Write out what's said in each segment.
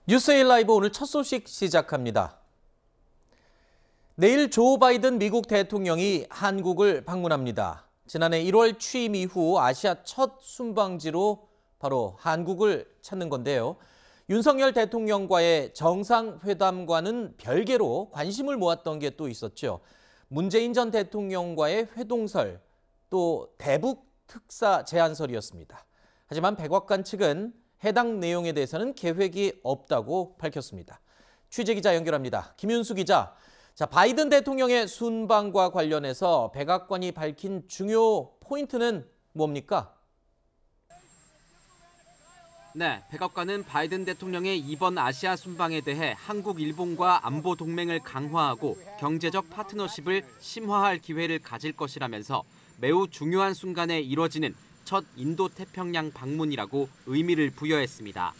뉴스에일 라이브 오늘 첫 소식 시작합니다. 내일 조 바이든 미국 대통령이 한국을 방문합니다. 지난해 1월 취임 이후 아시아 첫 순방지로 바로 한국을 찾는 건데요. 윤석열 대통령과의 정상회담과는 별개로 관심을 모았던 게 또 있었죠. 문재인 전 대통령과의 회동설, 또 대북 특사 제안설이었습니다. 하지만 백악관 측은 해당 내용에 대해서는 계획이 없다고 밝혔습니다. 취재기자 연결합니다. 김윤수 기자. 바이든 대통령의 순방과 관련해서 백악관이 밝힌 중요 포인트는 뭡니까? 네, 백악관은 바이든 대통령의 이번 아시아 순방에 대해 한국, 일본과 안보 동맹을 강화하고 경제적 파트너십을 심화할 기회를 가질 것이라면서 매우 중요한 순간에 이뤄지는 첫 인도태평양 방문이라고 의미를 부여했습니다.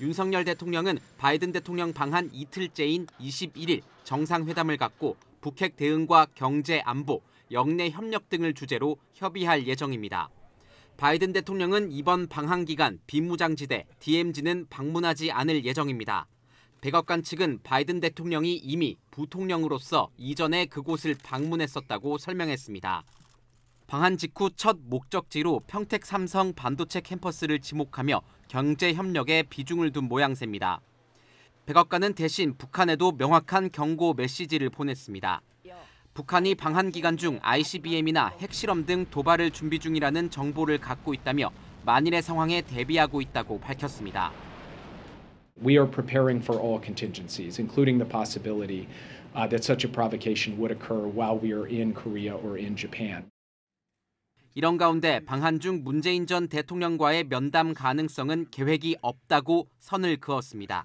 윤석열 대통령은 바이든 대통령 방한 이틀째인 21일 정상회담을 갖고 북핵 대응과 경제 안보, 영내 협력 등을 주제로 협의할 예정입니다. 바이든 대통령은 이번 방한 기간 비무장지대 DMZ는 방문하지 않을 예정입니다. 백악관 측은 바이든 대통령이 이미 부통령으로서 이전에 그곳을 방문했었다고 설명했습니다. 방한 직후 첫 목적지로 평택 삼성 반도체 캠퍼스를 지목하며 경제 협력에 비중을 둔 모양새입니다. 백악관은 대신 북한에도 명확한 경고 메시지를 보냈습니다. 북한이 방한 기간 중 ICBM이나 핵실험 등 도발을 준비 중이라는 정보를 갖고 있다며 만일의 상황에 대비하고 있다고 밝혔습니다. We are preparing for all contingencies, including the possibility that such a provocation would occur while we are in Korea or in Japan. 이런 가운데 방한 중 문재인 전 대통령과의 면담 가능성은 계획이 없다고 선을 그었습니다.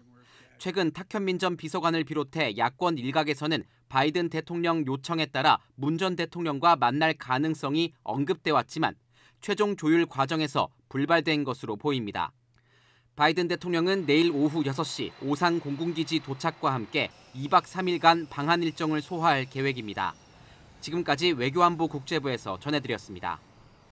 최근 탁현민 전 비서관을 비롯해 야권 일각에서는 바이든 대통령 요청에 따라 문 전 대통령과 만날 가능성이 언급돼 왔지만 최종 조율 과정에서 불발된 것으로 보입니다. 바이든 대통령은 내일 오후 6시 오산 공군기지 도착과 함께 2박 3일간 방한 일정을 소화할 계획입니다. 지금까지 외교안보 국제부에서 전해드렸습니다.